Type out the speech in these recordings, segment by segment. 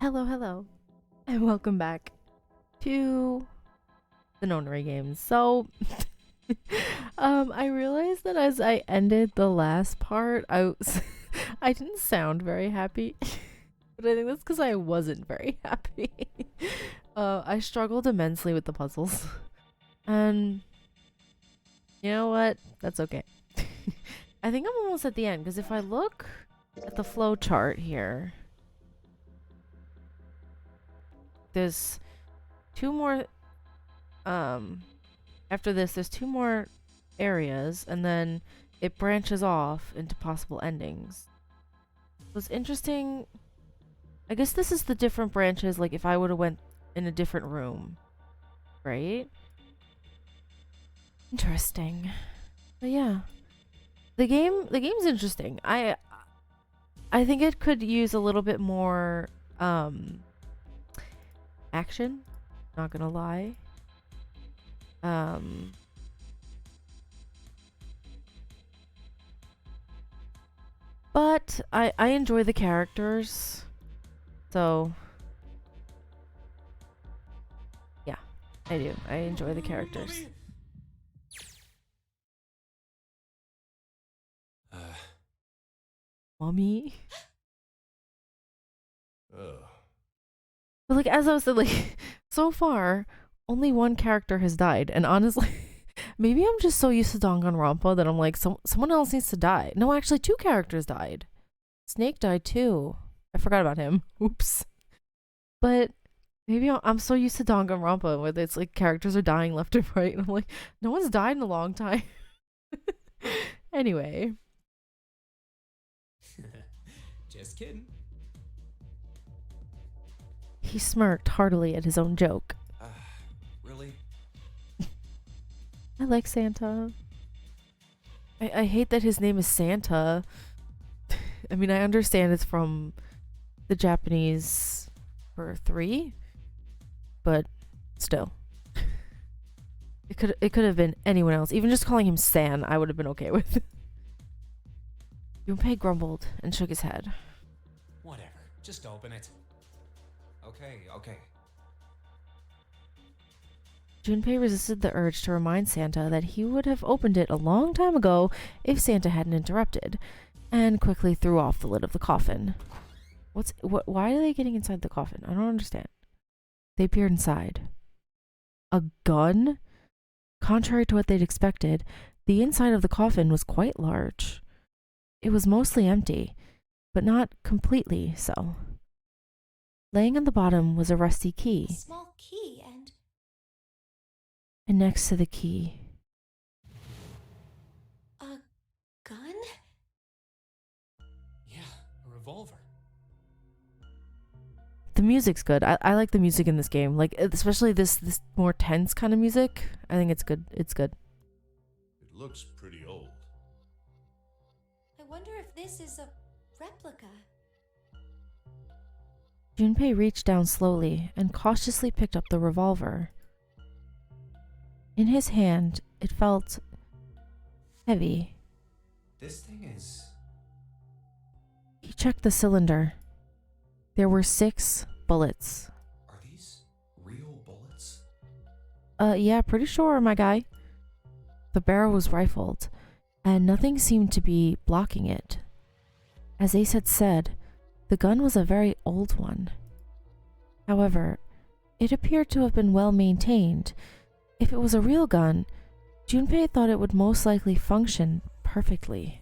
Hello, hello, and welcome back to the Nonary games. I realized that as I ended the last part, I didn't sound very happy, but I think that's because I wasn't very happy. I struggled immensely with the puzzles, and you know what? That's okay. I think I'm almost at the end because if I look at the flow chart here, there's two more after this there's two more areas and then it branches off into possible endings. It was interesting. I guess this is the different branches, like if I would have went in a different room, right? Interesting. But yeah. The game's interesting. I think it could use a little bit more action, not gonna lie. Um But I enjoy the characters. So yeah, I do. I enjoy the characters. Mommy. Ugh. But like as I was saying, like so far, only one character has died, and honestly, maybe I'm just so used to Danganronpa that I'm like, someone else needs to die. No, actually, two characters died. Snake died too. I forgot about him. Oops. But maybe I'm so used to Danganronpa where it's like characters are dying left and right, and I'm like, no one's died in a long time. Anyway, Just kidding. he smirked heartily at his own joke. Really? I like Santa. I hate that his name is Santa. I mean, I understand it's from the Japanese for 3, but still. It could have been anyone else. Even just calling him San, I would have been okay with. Junpei grumbled and shook his head. Whatever. Just open it. Okay. Junpei resisted the urge to remind Santa that he would have opened it a long time ago if Santa hadn't interrupted, and quickly threw off the lid of the coffin. Why are they getting inside the coffin? I don't understand. They peered inside. A gun? Contrary to what they'd expected, the inside of the coffin was quite large. It was mostly empty, but not completely so. Laying on the bottom was a rusty key. A small key And next to the key, a gun? Yeah, a revolver. the music's good. I like the music in this game, like especially this more tense kind of music. I think it's good. It's good. It looks pretty old. I wonder if this is a replica. Junpei reached down slowly and cautiously picked up the revolver. In his hand, it felt heavy. This thing is... He checked the cylinder. There were 6 bullets. Are these real bullets? Yeah, pretty sure, my guy. The barrel was rifled, and nothing seemed to be blocking it. As Ace had said, the gun was a very old one. However, it appeared to have been well maintained. If it was a real gun, Junpei thought it would most likely function perfectly.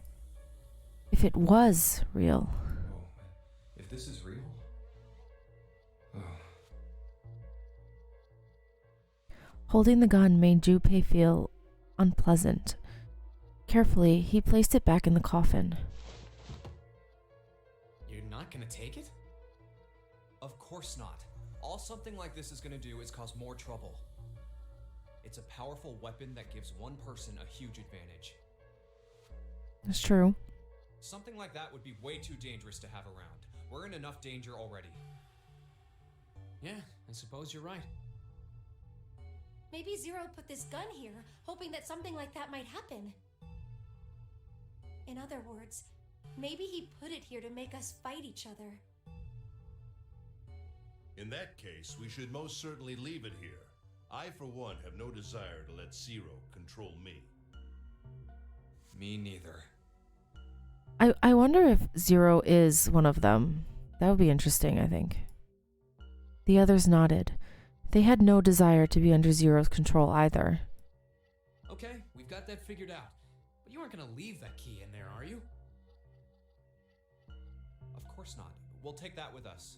If it was real. Oh, if this is real... Oh. Holding the gun made Junpei feel unpleasant. Carefully, he placed it back in the coffin. You're not gonna take it? Of course not. All something like this is gonna do is cause more trouble. It's a powerful weapon that gives one person a huge advantage. That's true. Something like that would be way too dangerous to have around. We're in enough danger already. Yeah, I suppose you're right. Maybe Zero put this gun here, hoping that something like that might happen. In other words, maybe he put it here to make us fight each other. In that case, we should most certainly leave it here. I, for one, have no desire to let Zero control me. Me neither. I wonder if Zero is one of them. That would be interesting, I think. The others nodded. They had no desire to be under Zero's control either. Okay, we've got that figured out. But you aren't gonna leave that key in there, are you? Of course not. We'll take that with us.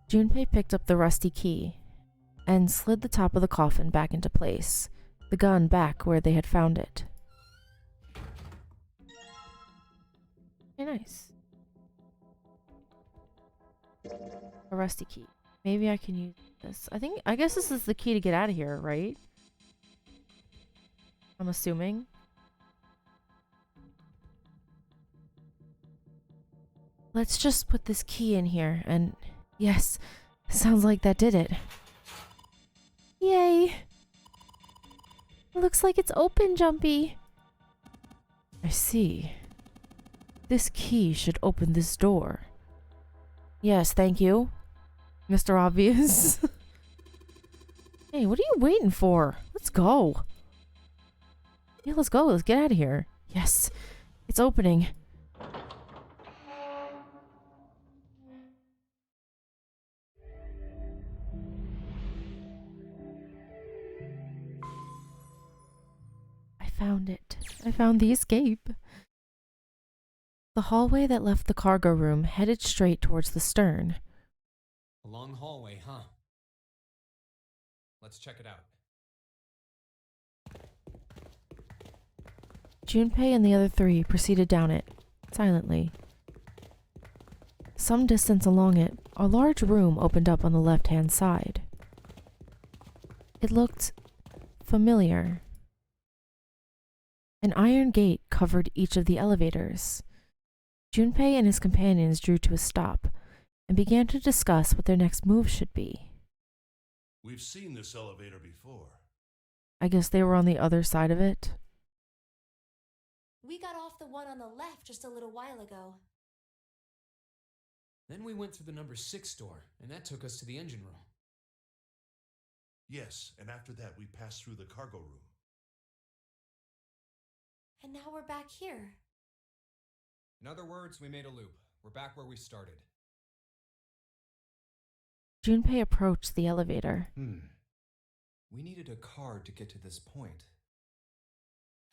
Junpei picked up the rusty key and slid the top of the coffin back into place, the gun back where they had found it. Very nice. A rusty key. Maybe I can use this. I guess this is the key to get out of here, right? I'm assuming. Let's just put this key in here and yes, sounds like that did it. Yay! Looks like it's open, Jumpy. I see. This key should open this door. Yes, thank you, Mr. Obvious. Hey, what are you waiting for? Let's go. Yeah, let's go. Let's get out of here. Yes, it's opening. I found it. I found the escape. The hallway that left the cargo room headed straight towards the stern. A long hallway, huh? Let's check it out. Junpei and the other three proceeded down it, silently. Some distance along it, a large room opened up on the left-hand side. It looked familiar. An iron gate covered each of the elevators. Junpei and his companions drew to a stop and began to discuss what their next move should be. We've seen this elevator before. I guess they were on the other side of it. We got off the one on the left just a little while ago. Then we went through the number 6 door, and that took us to the engine room. Yes, and after that we passed through the cargo room. And now we're back here. In other words, we made a loop. We're back where we started. Junpei approached the elevator. We needed a card to get to this point.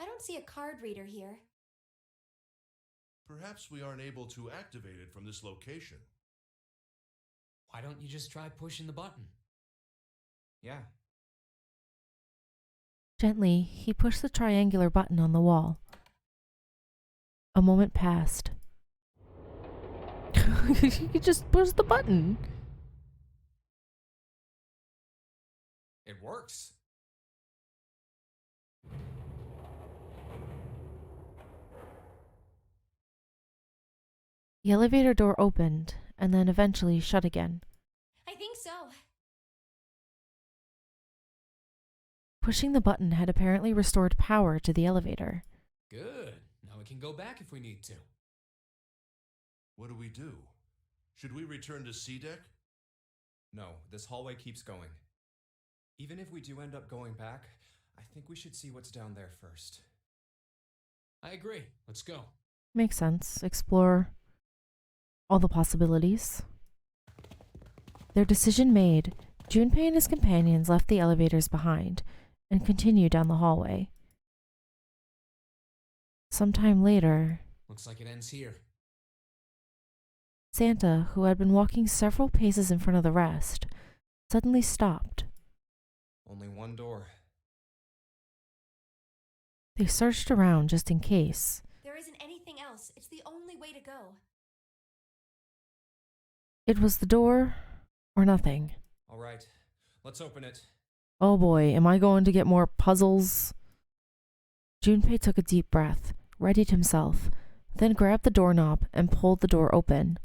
I don't see a card reader here. Perhaps we aren't able to activate it from this location. Why don't you just try pushing the button? Yeah. Gently, he pushed the triangular button on the wall. A moment passed. You just push the button. It works. The elevator door opened and then eventually shut again. I think so. Pushing the button had apparently restored power to the elevator. Good. Now we can go back if we need to. What do we do? Should we return to C deck? No, this hallway keeps going. Even if we do end up going back, I think we should see what's down there first. I agree. Let's go. Makes sense. Explore all the possibilities. Their decision made, Junpei and his companions left the elevators behind and continued down the hallway. Sometime later, Looks like it ends here. Santa, who had been walking several paces in front of the rest, suddenly stopped. Only one door. They searched around just in case. There isn't anything else. It's the only way to go. It was the door or nothing. All right, let's open it. Oh boy, am I going to get more puzzles? Junpei took a deep breath, readied himself, then grabbed the doorknob and pulled the door open.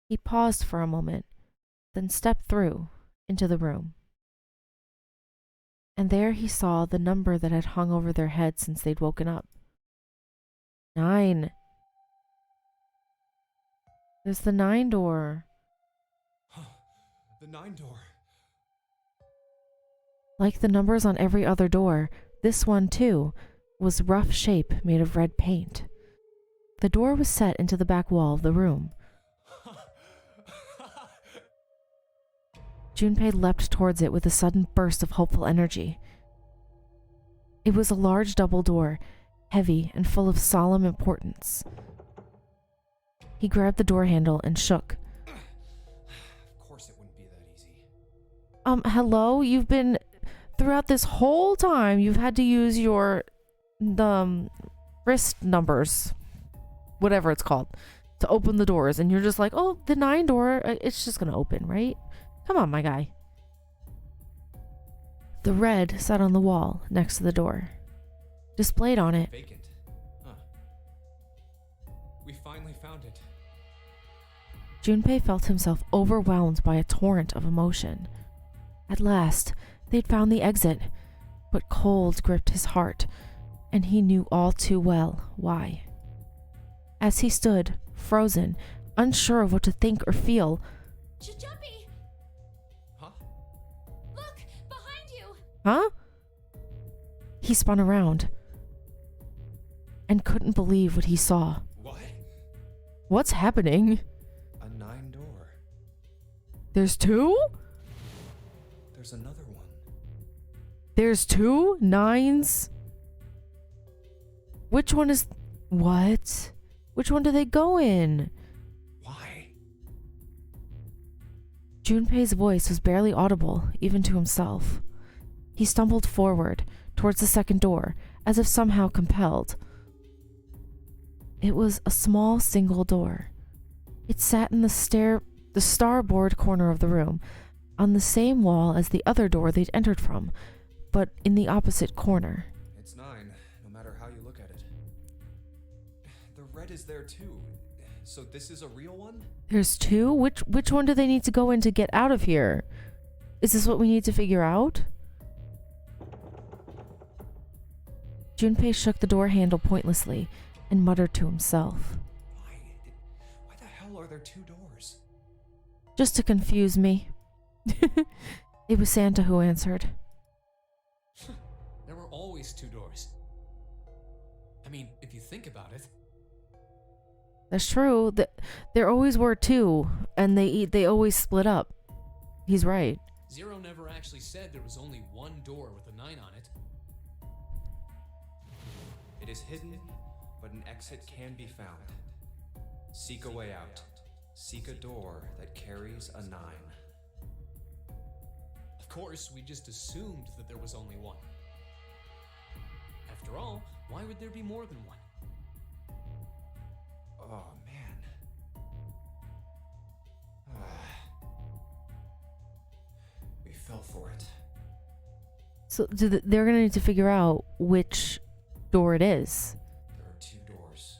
He paused for a moment, then stepped through into the room. And there he saw the number that had hung over their heads since they'd woken up. 9. There's the 9 door. The 9 door. Like the numbers on every other door, this one, too, was rough shape made of red paint. The door was set into the back wall of the room. Junpei leapt towards it with a sudden burst of hopeful energy. It was a large double door, heavy and full of solemn importance. He grabbed the door handle and shook. Of course it wouldn't be that easy. Hello? You've been... Throughout this whole time, you've had to use your... wrist numbers. Whatever it's called. To open the doors. And you're just like, oh, the 9 door, it's just gonna open, right? Come on, my guy. The red sat on the wall next to the door. Displayed on it. Vacant. Huh. We finally found it. Junpei felt himself overwhelmed by a torrent of emotion. At last, they'd found the exit, but cold gripped his heart, and he knew all too well why. As he stood, frozen, unsure of what to think or feel, Jumpy! Huh? Look! Behind you! huh? He spun around and couldn't believe what he saw. What? What's happening? A 9 door. There's 2? There's another one. There's 2 9s? Which one is... What? Which one do they go in? Why? Junpei's voice was barely audible, even to himself. He stumbled forward, towards the second door, as if somehow compelled. It was a small single door. It sat in the starboard corner of the room, on the same wall as the other door they'd entered from, but in the opposite corner. It's 9, no matter how you look at it. The red is there too. So this is a real one? There's 2? Which one do they need to go in to get out of here? Is this what we need to figure out? Junpei shook the door handle pointlessly and muttered to himself. Why the hell are there 2 doors? Just to confuse me. It was Santa who answered. There were always 2 doors. I mean, if you think about it. That's true. There always were 2, and they always split up. He's right. Zero never actually said there was only 1 door with a 9 on it. It is hidden, but an exit can be found. Seek a way out. Seek a door that carries a 9. Of course, we just assumed that there was only 1. After all, why would there be more than 1? Oh, man. We fell for it. So they're gonna need to figure out which door it is. There are 2 doors.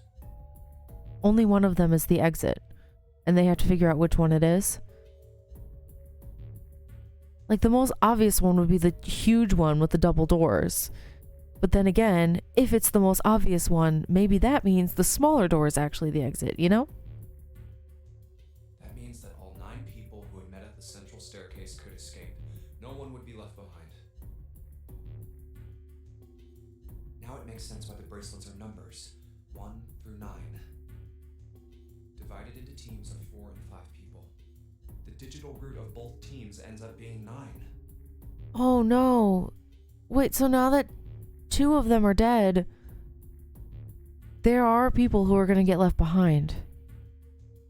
Only one of them is the exit, and they have to figure out which one it is. Like, the most obvious one would be the huge one with the double doors. But then again, if it's the most obvious one, maybe that means the smaller door is actually the exit, you know? That means that all 9 people who had met at the central staircase could escape. No one would be left behind. Now it makes sense why the bracelets are numbers. 1 through 9. Divided into teams of 4 and 5 people. The digital root of both teams ends up being 9. Oh no. Wait, so now that 2 of them are dead, there are people who are going to get left behind.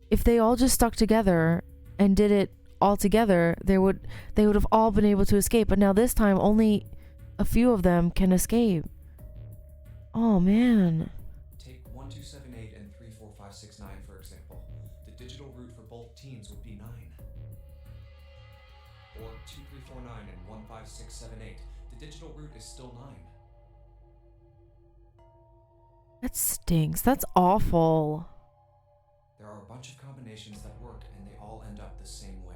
If they all just stuck together and did it all together, they would have all been able to escape. But now this time, only a few of them can escape. Oh man. Take 1, 2, 7, 8 and 3, 4, 5, 6, 9 for example. The digital root for both teams would be 9. Or 2, 3, 4, 9 and 1, 5, 6, 7, 8. The digital root is still 9. That stinks. That's awful. There are a bunch of combinations that work and they all end up the same way.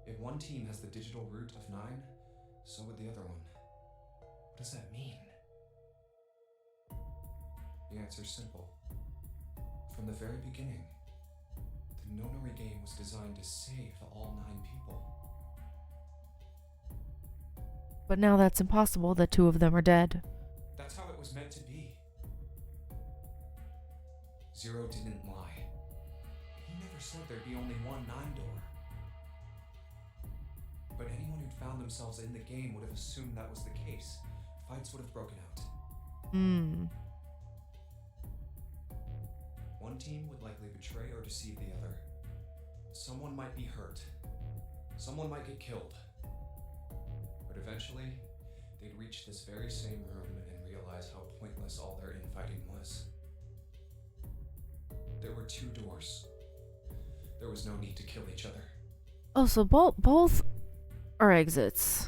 If one team has the digital root of 9, So would the other one. What does that mean? The answer's simple. From the very beginning, the Nonary game was designed to save all 9 people. But now that's impossible that 2 of them are dead. That's how it was meant to be. Zero didn't lie. He never said there'd be only one 9 door. But anyone who'd found themselves in the game would have assumed that was the case. Fights would have broken out. One team would likely betray or deceive the other. Someone might be hurt. Someone might get killed. But eventually, they'd reach this very same room and realize how pointless all their infighting was. There were 2 doors. There was no need to kill each other. Oh, so both are exits.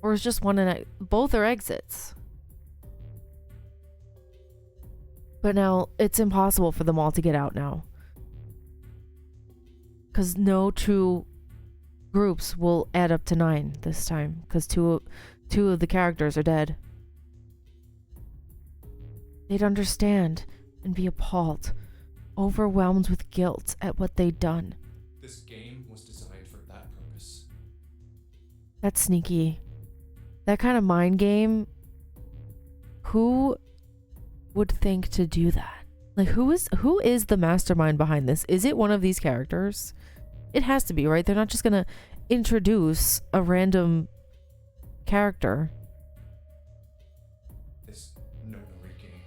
Or is just one both are exits. But now it's impossible for them all to get out now. Because no 2 groups will add up to 9 this time. Because two of the characters are dead. They'd understand and be appalled, overwhelmed with guilt at what they'd done. This game was designed for that purpose. That's sneaky. That kind of mind game. Who would think to do that? Like, who is the mastermind behind this? Is it one of these characters? It has to be, right? They're not just gonna introduce a random character. This Nonary game.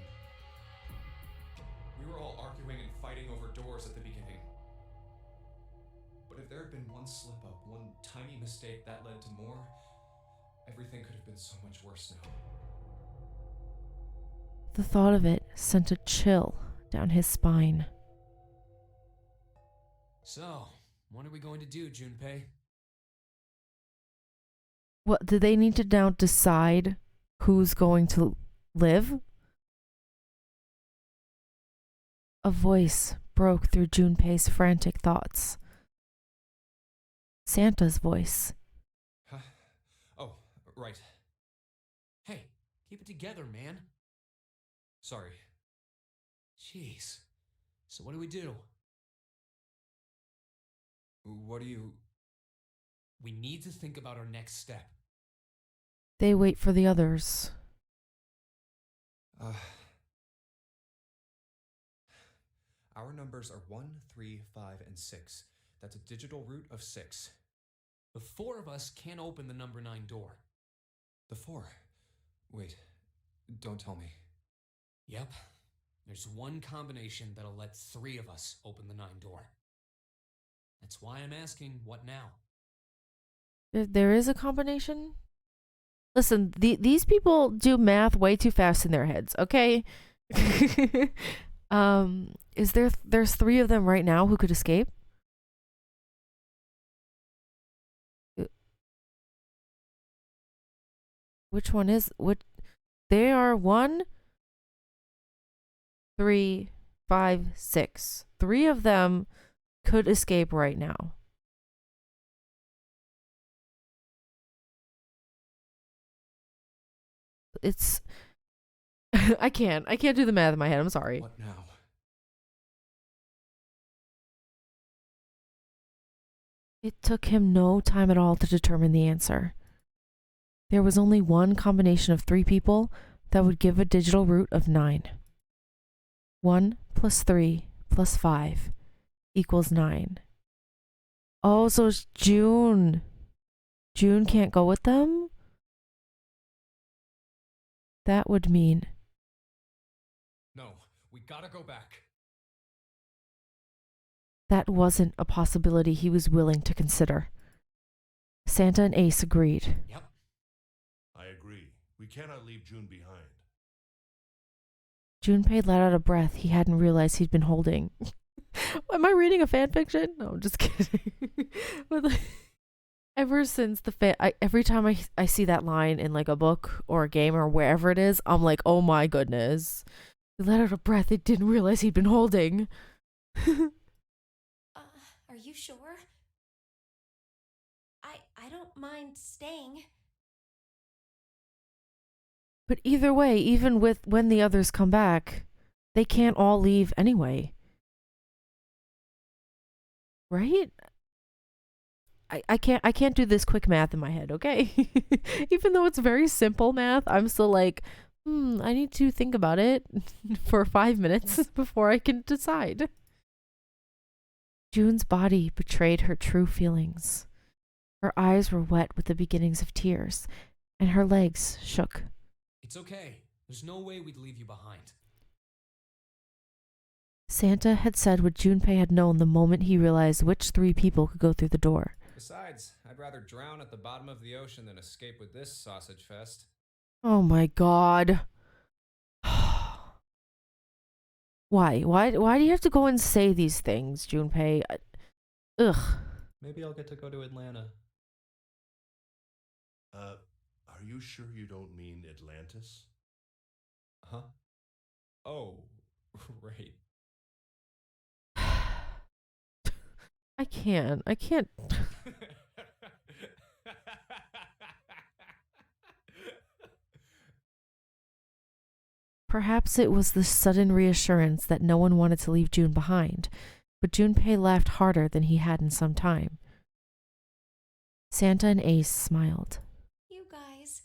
We were all arguing and fighting over doors at the beginning. But if there had been one slip up, one tiny mistake that led to more, everything could have been so much worse now. The thought of it sent a chill down his spine. So, what are we going to do, Junpei? What, do they need to now decide who's going to live? A voice broke through Junpei's frantic thoughts. Santa's voice. Huh? Oh, right. Hey, keep it together, man. Sorry. Jeez. So what do we do? What do you... We need to think about our next step. They wait for the others. Our numbers are 1, 3, 5, and 6. That's a digital root of 6. The 4 of us can't open the number 9 door. The 4? Wait, don't tell me. Yep. There's one combination that'll let 3 of us open the 9 door. That's why I'm asking, what now? There is a combination? Listen, these people do math way too fast in their heads, okay? There's 3 of them right now who could escape? Which one is they are 1, 3, 5, 6. 3 of them could escape right now. It's I can't do the math in my head. I'm sorry. What now? It took him no time at all to determine the answer. There was only one combination of 3 people that would give a digital root of 9. 1 plus 3 plus 5 equals 9. Oh, so it's June. June can't go with them? That would mean... No, we gotta go back. That wasn't a possibility he was willing to consider. Santa and Ace agreed. Yep. I agree. We cannot leave June behind. Junpei let out a breath he hadn't realized he'd been holding. Am I reading a fan fiction? No, I'm just kidding. But like, ever since every time I see that line in like a book or a game or wherever it is, I'm like, oh my goodness. He let out a breath he didn't realize he'd been holding. Are you sure? I don't mind staying. But either way, even with when the others come back, they can't all leave anyway. Right? I can't do this quick math in my head, okay? Even though it's very simple math, I'm still like, I need to think about it for 5 minutes before I can decide. June's body betrayed her true feelings. Her eyes were wet with the beginnings of tears, and her legs shook. It's okay. There's no way we'd leave you behind. Santa had said what Junpei had known the moment he realized which 3 people could go through the door. Besides, I'd rather drown at the bottom of the ocean than escape with this sausage fest. Oh my god. Why? Why do you have to go and say these things, Junpei? Ugh. Maybe I'll get to go to Atlanta. Are you sure you don't mean Atlantis? Huh? Oh, right. I can't. Perhaps it was the sudden reassurance that no one wanted to leave June behind, but Junpei laughed harder than he had in some time. Santa and Ace smiled. You guys.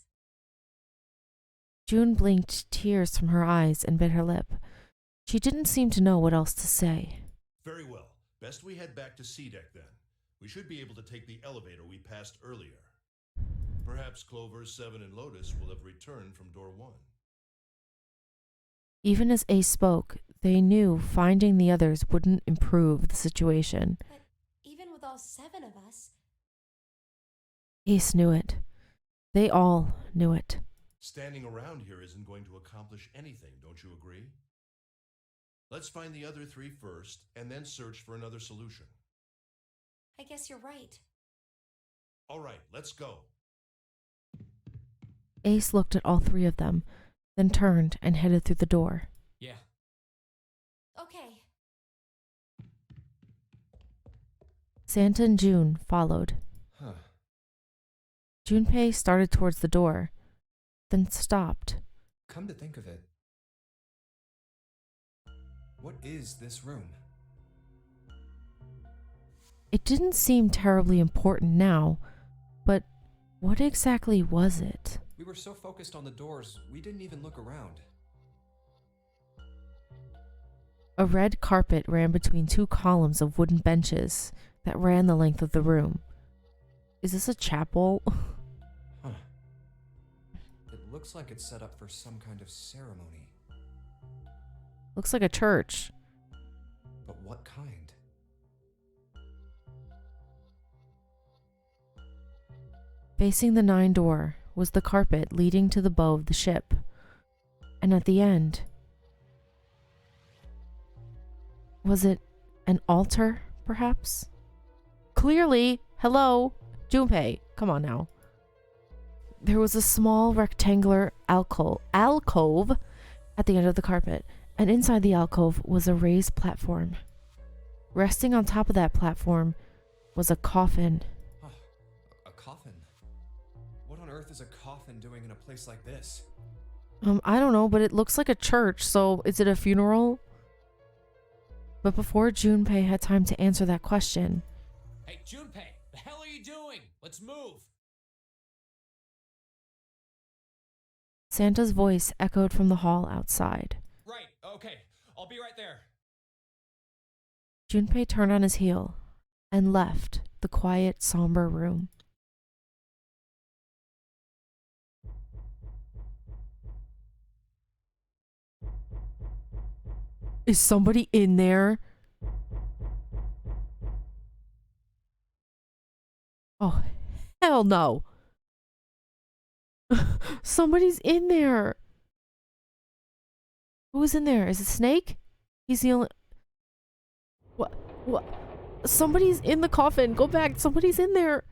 June blinked tears from her eyes and bit her lip. She didn't seem to know what else to say. Very well. Best we head back to C-Deck then. We should be able to take the elevator we passed earlier. Perhaps Clover, Seven, and Lotus will have returned from door 1. Even as Ace spoke, they knew finding the others wouldn't improve the situation. But even with all 7 of us, Ace knew it. They all knew it. Standing around here isn't going to accomplish anything, don't you agree? Let's find the other 3 first, and then search for another solution. I guess you're right. All right, let's go. Ace looked at all 3 of them, then turned and headed through the door. Yeah. Okay. Santa and June followed. Huh. Junpei started towards the door, then stopped. Come to think of it, what is this room? It didn't seem terribly important now, but what exactly was it? We were so focused on the doors, we didn't even look around. A red carpet ran between 2 columns of wooden benches that ran the length of the room. Is this a chapel? Huh. It looks like it's set up for some kind of ceremony. Looks like a church. But what kind? Facing the 9 door was the carpet leading to the bow of the ship. And at the end, was it an altar, perhaps? Clearly, hello, Junpei, come on now. There was a small rectangular alcove at the end of the carpet, and inside the alcove was a raised platform. Resting on top of that platform was a coffin. A coffin? What on earth is a coffin doing in a place like this? I don't know, but it looks like a church, so is it a funeral? But before Junpei had time to answer that question, Hey, Junpei, the hell are you doing? Let's move. Santa's voice echoed from the hall outside. Right, okay. I'll be right there. Junpei turned on his heel and left the quiet, somber room. Is somebody in there? Oh, hell no. Somebody's in there. Who is in there? Is it Snake? He's the only... What? Somebody's in the coffin. Go back. Somebody's in there.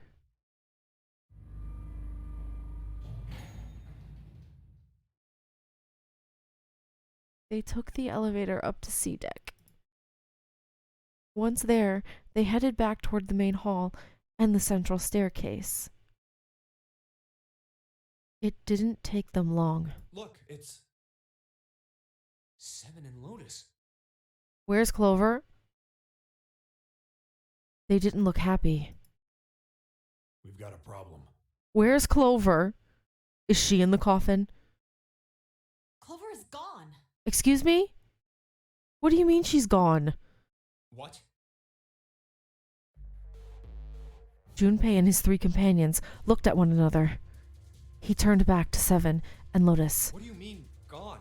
They took the elevator up to C-Deck. Once there, they headed back toward the main hall and the central staircase. It didn't take them long. Look, it's. Seven and Lotus. Where's Clover? They didn't look happy. We've got a problem. Where's Clover? Is she in the coffin? Clover is gone. Excuse me? What do you mean she's gone? What? Junpei and his three companions looked at one another. He turned back to Seven and Lotus. What do you mean, gone?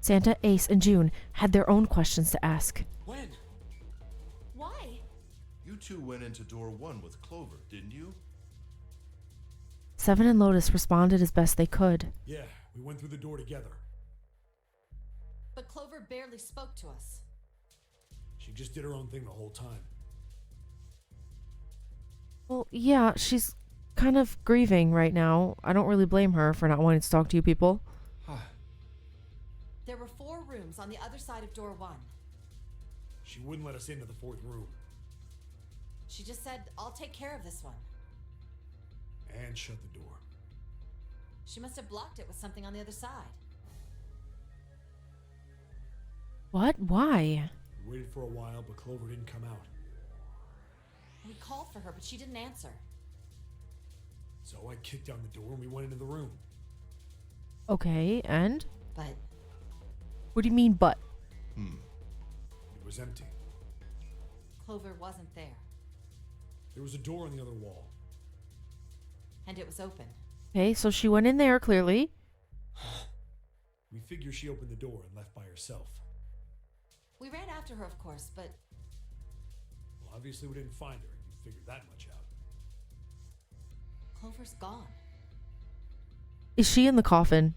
Santa, Ace, and June had their own questions to ask. When? Why? You two went into door 1 with Clover, didn't you? Seven and Lotus responded as best they could. Yeah, we went through the door together. But Clover barely spoke to us. She just did her own thing the whole time. Well, yeah, she's kind of grieving right now. I don't really blame her for not wanting to talk to you people. There were 4 rooms on the other side of door 1. She wouldn't let us into the 4th room. She just said, I'll take care of this one. And shut the door. She must have blocked it with something on the other side. What? Why? We waited for a while, but Clover didn't come out. We called for her, but she didn't answer. So I kicked down the door and we went into the room. Okay, and? But What do you mean, but? It was empty. Clover wasn't there. There was a door on the other wall. And it was open. Okay, so she went in there, clearly. We figure she opened the door and left by herself. We ran after her, of course, but Well, obviously we didn't find her. You figured that much out. Clover's gone. Is she in the coffin?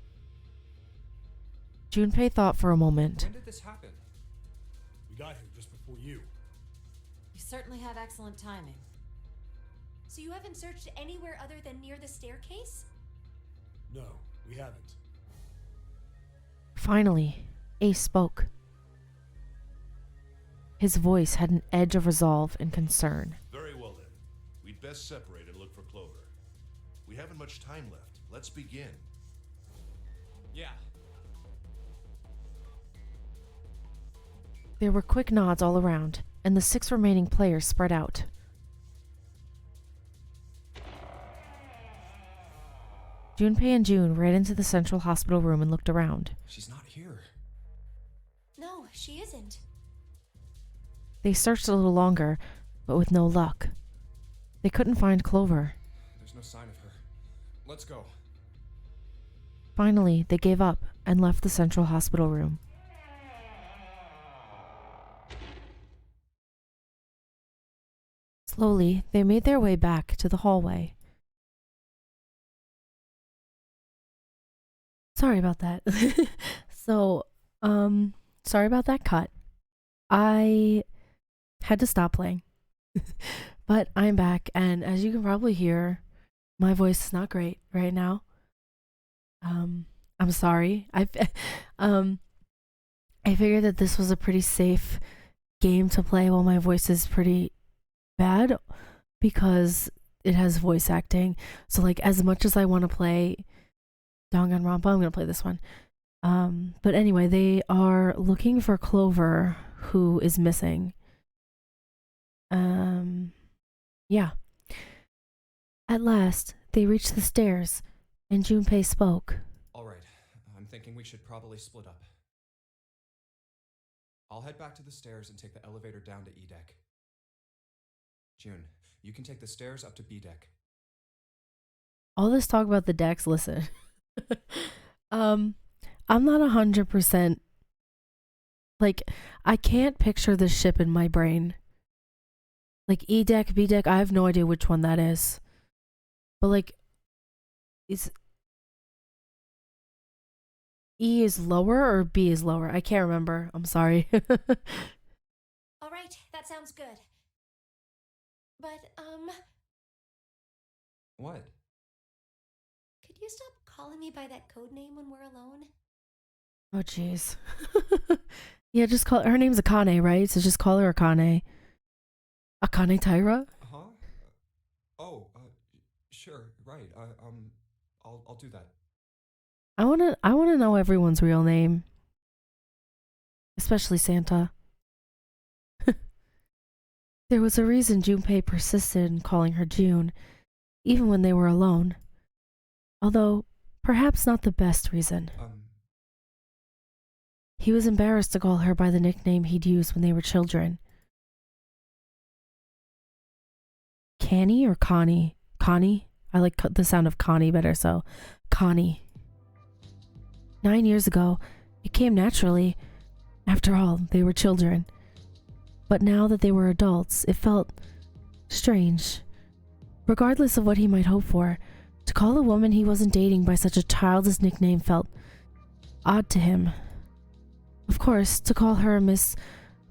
Junpei thought for a moment. When did this happen? We got here just before you. You certainly have excellent timing. So you haven't searched anywhere other than near the staircase? No, we haven't. Finally, Ace spoke. His voice had an edge of resolve and concern. Very well then. We'd best separate and look for Clover. We haven't much time left. Let's begin. Yeah. There were quick nods all around, and the 6 remaining players spread out. Junpei and June ran into the central hospital room and looked around. She's not here. No, she isn't. They searched a little longer, but with no luck. They couldn't find Clover. There's no sign of her. Let's go. Finally, they gave up and left the central hospital room. Slowly, they made their way back to the hallway. Sorry about that. Sorry about that cut. I had to stop playing. But I'm back, and as you can probably hear, my voice is not great right now. I'm sorry. I figured that this was a pretty safe game to play while my voice is pretty bad because it has voice acting. So like as much as I want to play Danganronpa, I'm going to play this one. But anyway, they are looking for Clover, who is missing. Yeah. At last, they reached the stairs, and Junpei spoke. All right. I'm thinking we should probably split up. I'll head back to the stairs and take the elevator down to E deck. June, you can take the stairs up to B deck. All this talk about the decks, listen. I'm not 100%. Like, I can't picture the ship in my brain. Like, E deck, B deck, I have no idea which one that is. But, like, E is lower or B is lower? I can't remember. I'm sorry. All right, that sounds good. But, What? could you stop calling me by that code name when we're alone? Oh, jeez. Yeah, just call her name's Akane, right? So just call her Akane. Akane Tyra? Huh? Oh, sure. right. I'll do that. I wanna know everyone's real name, especially Santa. There was a reason Junpei persisted in calling her June, even when they were alone. Although, perhaps not the best reason. He was embarrassed to call her by the nickname he'd used when they were children. Canny or Connie? Connie? I like the sound of Connie better, so Connie. 9 years ago, it came naturally. After all, they were children. But now that they were adults, it felt strange. Regardless of what he might hope for, to call a woman he wasn't dating by such a childish nickname felt odd to him. Of course, to call her Miss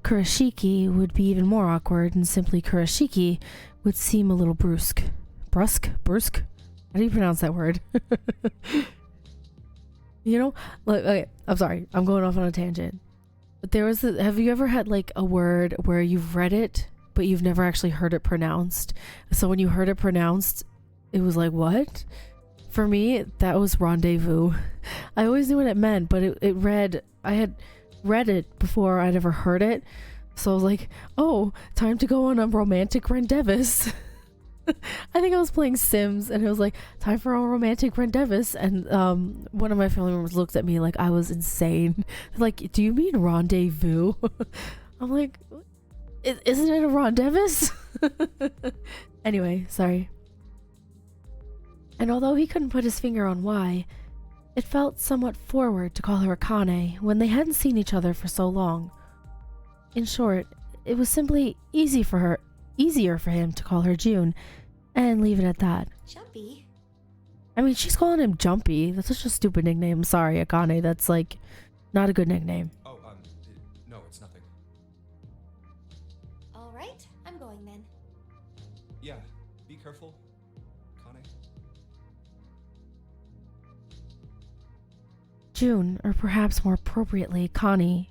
Kurashiki would be even more awkward, and simply Kurashiki would seem a little brusque. Brusque? How do you pronounce that word? You know, like, okay, I'm sorry, I'm going off on a tangent. But have you ever had like a word where you've read it, but you've never actually heard it pronounced? So when you heard it pronounced, it was like, what? For me, that was rendezvous. I always knew what it meant, but I had read it before I'd ever heard it. So I was like, oh, time to go on a romantic rendezvous. I think I was playing Sims and it was like, time for a romantic rendezvous. And one of my family members looked at me like I was insane. Like, do you mean rendezvous? I'm like, isn't it a rendezvous? Anyway, sorry. And although he couldn't put his finger on why, it felt somewhat forward to call her Akane when they hadn't seen each other for so long. In short, it was simply easier for him to call her June and leave it at that. Jumpy? I mean, she's calling him Jumpy. That's such a stupid nickname. I'm sorry, Akane. That's like not a good nickname. Oh, no, it's nothing. All right, I'm going then. Yeah, be careful, Kane. June, or perhaps more appropriately, Kane.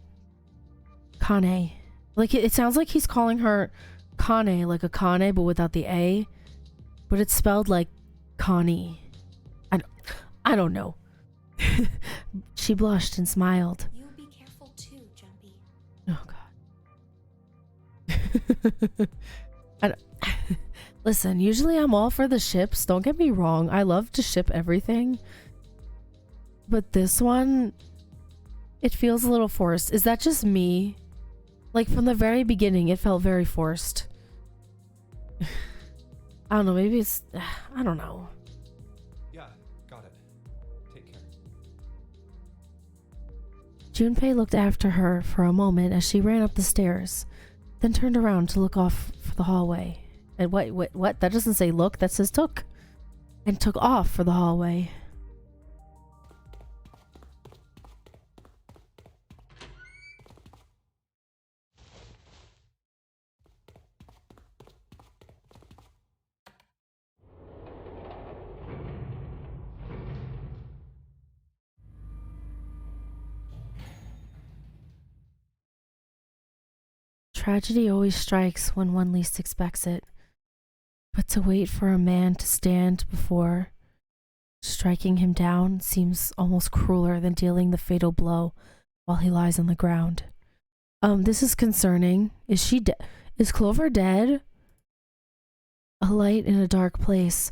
Like, it sounds like he's calling her Kane, like a Kane, but without the A. But it's spelled like Connie. I don't know. She blushed and smiled. You be careful too, Jumpy. Oh, God. Listen, usually I'm all for the ships. Don't get me wrong. I love to ship everything. But this one, it feels a little forced. Is that just me? Like, from the very beginning, it felt very forced. I don't know, maybe it's... I don't know. Yeah, got it. Take care. Junpei looked after her for a moment as she ran up the stairs, then turned around to look off for the hallway. And what? That doesn't say look, that says took. And took off for the hallway. Tragedy always strikes when one least expects it. But to wait for a man to stand before striking him down seems almost crueler than dealing the fatal blow while he lies on the ground. This is concerning. Is Clover dead? A light in a dark place.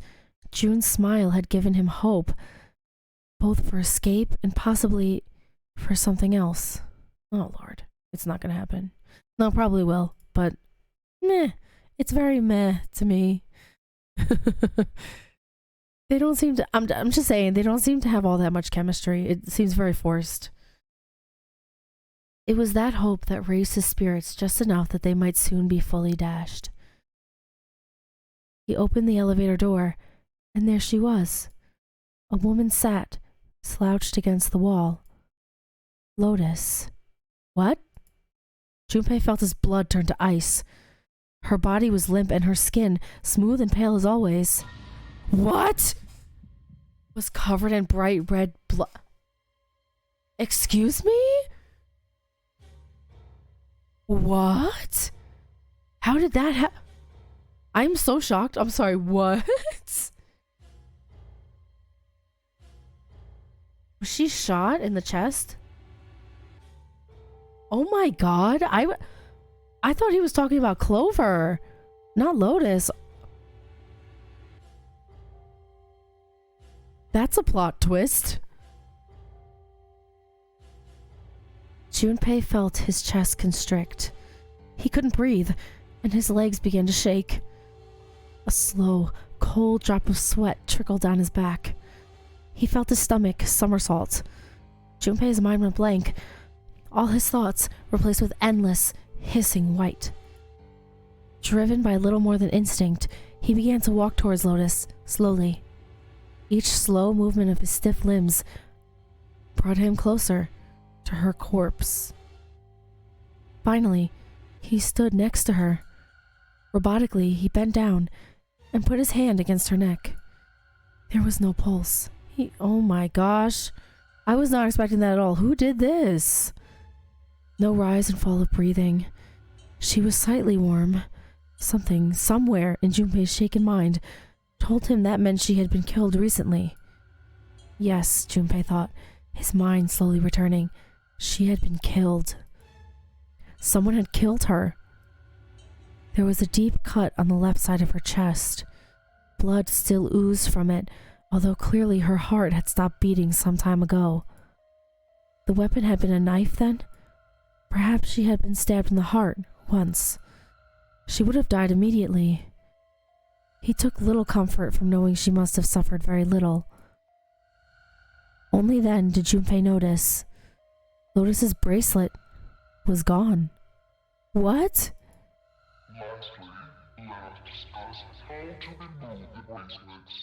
June's smile had given him hope, both for escape and possibly for something else. Oh Lord, it's not gonna happen. No, probably will, but meh. It's very meh to me. They don't seem to, I'm just saying, they don't seem to have all that much chemistry. It seems very forced. It was that hope that raised his spirits just enough that they might soon be fully dashed. He opened the elevator door, and there she was. A woman sat, slouched against the wall. Lotus. What? Junpei felt his blood turn to ice. Her body was limp and her skin, smooth and pale as always, what? Was covered in bright red blood. Excuse me? What? How did that happen? I'm so shocked. I'm sorry, what? Was she shot in the chest? Oh my god. I thought he was talking about Clover, not Lotus. That's a plot twist. Junpei felt his chest constrict. He couldn't breathe, and his legs began to shake. A slow, cold drop of sweat trickled down his back. He felt his stomach somersault. Junpei's mind went blank. All his thoughts replaced with endless, hissing white. Driven by little more than instinct, he began to walk towards Lotus, slowly. Each slow movement of his stiff limbs brought him closer to her corpse. Finally, he stood next to her. Robotically, he bent down and put his hand against her neck. There was no pulse. Oh my gosh. I was not expecting that at all. Who did this? No rise and fall of breathing. She was slightly warm. Something, somewhere in Junpei's shaken mind, told him that meant she had been killed recently. Yes, Junpei thought, his mind slowly returning. She had been killed. Someone had killed her. There was a deep cut on the left side of her chest. Blood still oozed from it, although clearly her heart had stopped beating some time ago. The weapon had been a knife then? Perhaps she had been stabbed in the heart once. She would have died immediately. He took little comfort from knowing she must have suffered very little. Only then did Junpei notice Lotus's bracelet was gone. What? Lastly, let us discuss how to remove the bracelets.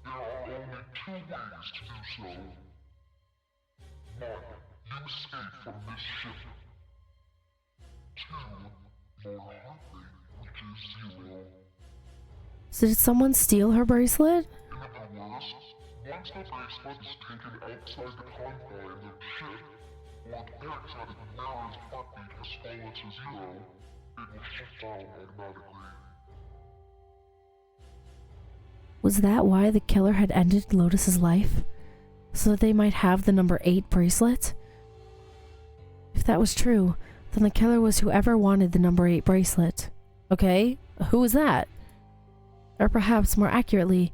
There are only two ways to do so. 1. You escape from this ship. 2. Your heart rate reaches 0. So did someone steal her bracelet? In other words, once the bracelet is taken outside the confines of the ship, or it detects that Nary's heartbeat has fallen to 0, it will shut down automatically. Was that why the killer had ended Lotus's life? So that they might have the number 8 bracelet? If that was true, then the killer was whoever wanted the number 8 bracelet. Okay, who was that? Or perhaps more accurately,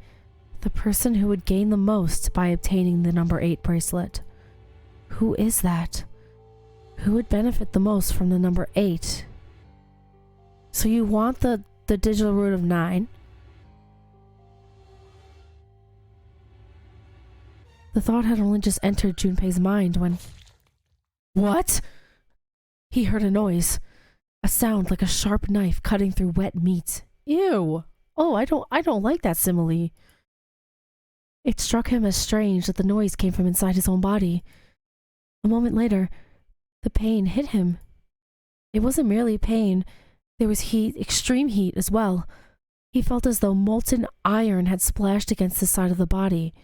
the person who would gain the most by obtaining the number 8 bracelet. Who is that? Who would benefit the most from the number 8? So you want the digital root of 9? The thought had only just entered Junpei's mind when... What? He heard a noise. A sound like a sharp knife cutting through wet meat. Ew! Oh, I don't like that simile. It struck him as strange that the noise came from inside his own body. A moment later, the pain hit him. It wasn't merely pain. There was heat, extreme heat as well. He felt as though molten iron had splashed against the side of the body.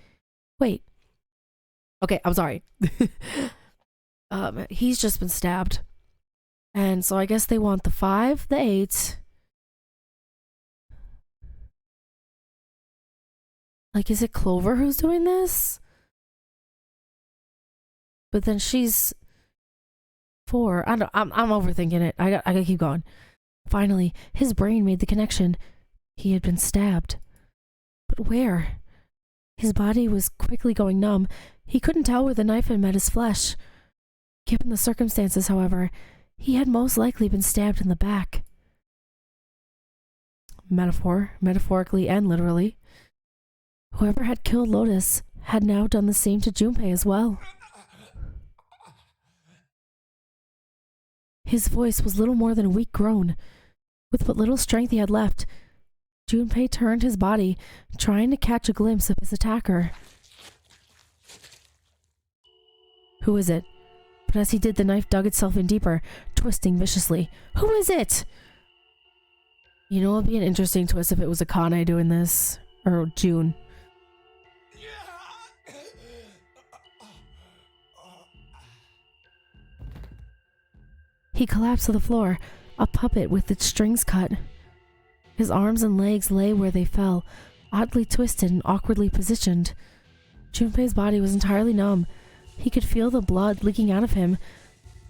Wait. Okay, I'm sorry. He's just been stabbed. And so I guess they want the 5, the 8. Like, is it Clover who's doing this? But then she's 4. I'm overthinking it. I gotta keep going. Finally, his brain made the connection. He had been stabbed. But where? His body was quickly going numb. He couldn't tell where the knife had met his flesh. Given the circumstances, however, he had most likely been stabbed in the back. Metaphorically and literally. Whoever had killed Lotus had now done the same to Junpei as well. His voice was little more than a weak groan. With what little strength he had left, Junpei turned his body, trying to catch a glimpse of his attacker. Who is it? But as he did, the knife dug itself in deeper, twisting viciously. Who is it? You know, it would be an interesting twist if it was Akane doing this. Or June. He collapsed to the floor, a puppet with its strings cut. His arms and legs lay where they fell, oddly twisted and awkwardly positioned. Junpei's body was entirely numb, He could feel the blood leaking out of him,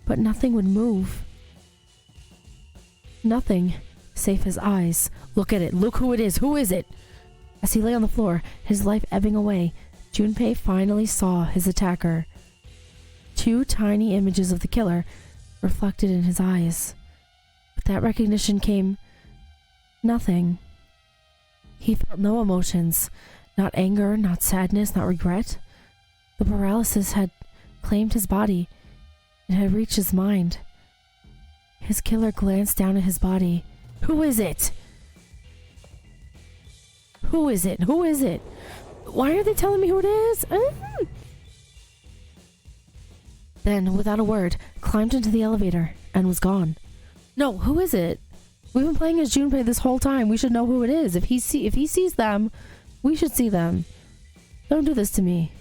but nothing would move. Nothing, save his eyes. Look at it. Look who it is. Who is it? As he lay on the floor, his life ebbing away, Junpei finally saw his attacker. 2 tiny images of the killer reflected in his eyes. With that recognition came nothing. He felt no emotions, not anger, not sadness, not regret. The paralysis had claimed his body. It had reached his mind. His killer glanced down at his body. Who is it? Who is it? Who is it? Why are they telling me who it is? Then, without a word, climbed into the elevator and was gone. No, who is it? We've been playing as Junpei this whole time. We should know who it is. If he sees them, we should see them. Don't do this to me.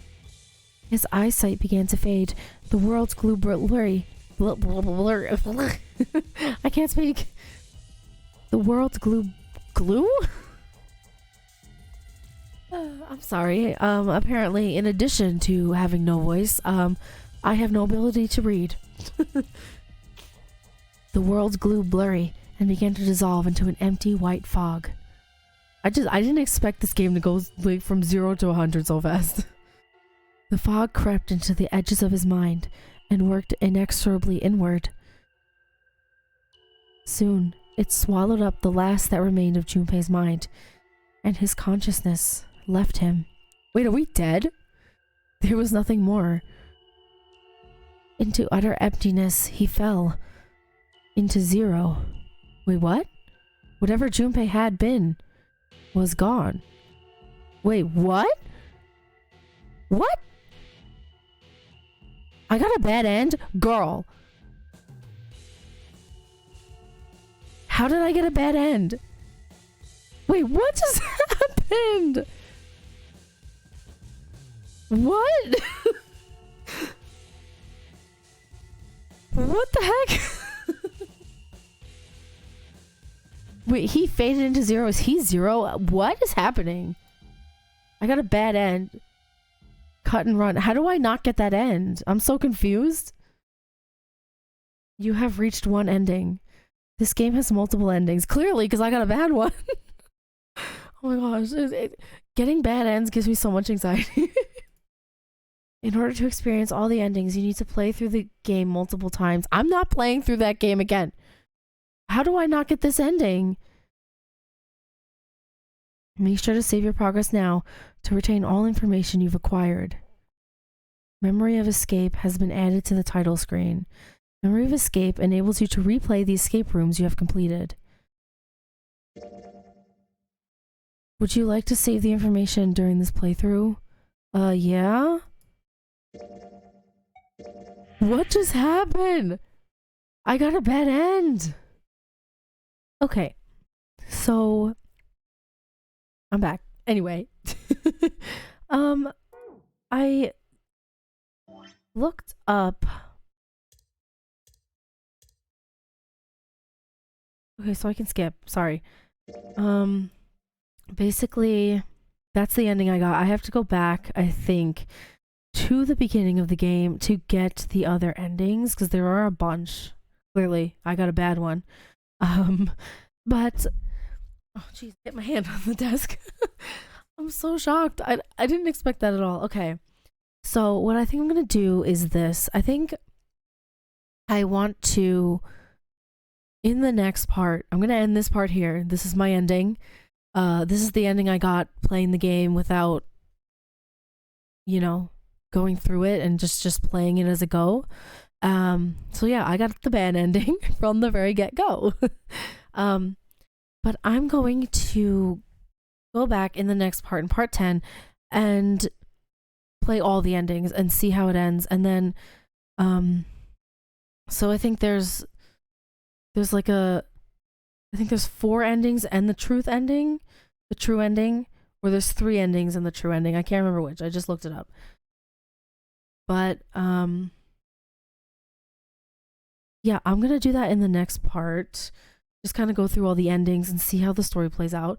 His eyesight began to fade. The world's grew blurry. I can't speak. The world's glue? I'm sorry. Apparently, in addition to having no voice, I have no ability to read. The world's grew blurry and began to dissolve into an empty white fog. I didn't expect this game to go like from 0 to 100 so fast. The fog crept into the edges of his mind and worked inexorably inward. Soon, it swallowed up the last that remained of Junpei's mind, and his consciousness left him. Wait, are we dead? There was nothing more. Into utter emptiness he fell. Into zero. Wait, what? Whatever Junpei had been was gone. Wait, what? What? I got a bad end? Girl. How did I get a bad end? Wait, what just happened? What? What the heck? Wait, he faded into zero. Is he zero? What is happening? I got a bad end. Cut and run. How do I not get that end? I'm so confused. You have reached one ending. This game has multiple endings. Clearly, because I got a bad one. Oh my gosh. Getting bad ends gives me so much anxiety. In order to experience all the endings, you need to play through the game multiple times. I'm not playing through that game again. How do I not get this ending? Make sure to save your progress now to retain all information you've acquired. Memory of Escape has been added to the title screen. Memory of Escape enables you to replay the escape rooms you have completed. Would you like to save the information during this playthrough? Yeah? What just happened? I got a bad end. Okay. So I'm back. Anyway. I looked up. Okay, so I can skip. Sorry. Basically, that's the ending I got. I have to go back, I think, to the beginning of the game to get the other endings, because there are a bunch. Clearly, I got a bad one. But oh jeez, hit my hand on the desk. I'm so shocked. I didn't expect that at all. Okay. So what I think I'm gonna do is this. I think I want to, in the next part, I'm gonna end this part here. This is my ending. This is the ending I got playing the game without, you know, going through it and just playing it as a go. So yeah, I got the bad ending from the very get-go. But I'm going to go back in the next part, in part 10, and play all the endings and see how it ends. And then, so I think there's like I think there's 4 endings and the true ending, or there's 3 endings and the true ending. I can't remember which. I just looked it up. But, yeah, I'm going to do that in the next part. Just kind of go through all the endings and see how the story plays out.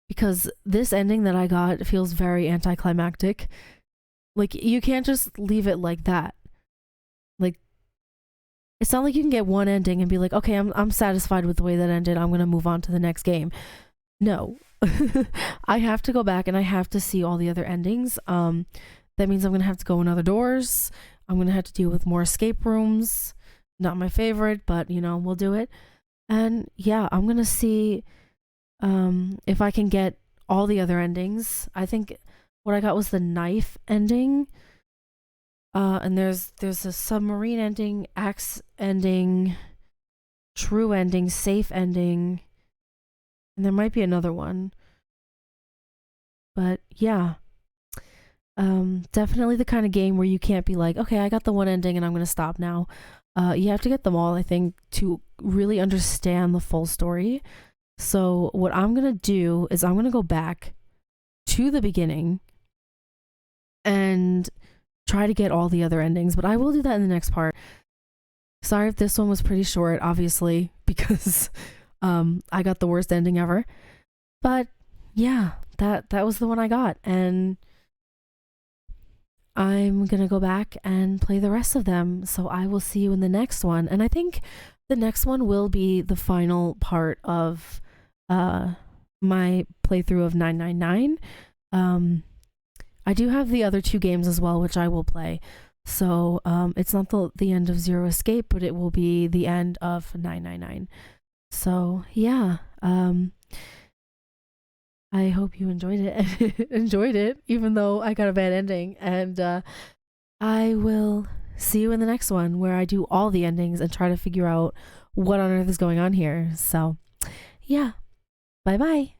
Because this ending that I got feels very anticlimactic. Like, you can't just leave it like that. Like, it's not like you can get one ending and be like, okay, I'm satisfied with the way that ended. I'm gonna move on to the next game. No. I have to go back and I have to see all the other endings. That means I'm gonna have to go in other doors. I'm gonna have to deal with more escape rooms. Not my favorite, but we'll do it. And yeah, I'm gonna see if I can get all the other endings. I think what I got was the knife ending. And there's a submarine ending, axe ending, true ending, safe ending, and there might be another one. But yeah, definitely the kind of game where you can't be like, okay, I got the one ending and I'm gonna stop now. You have to get them all, I think, to really understand the full story. So what I'm gonna do is I'm gonna go back to the beginning and try to get all the other endings, but I will do that in the next part. Sorry if this one was pretty short, obviously, because I got the worst ending ever. But yeah, that was the one I got, and I'm gonna go back and play the rest of them. So I will see you in the next one, and I think the next one will be the final part of my playthrough of 999. I do have the other two games as well, which I will play. So it's not the end of Zero Escape, but it will be the end of 999. So yeah, I hope you enjoyed it, even though I got a bad ending. And I will see you in the next one where I do all the endings and try to figure out what on earth is going on here. So yeah, bye bye.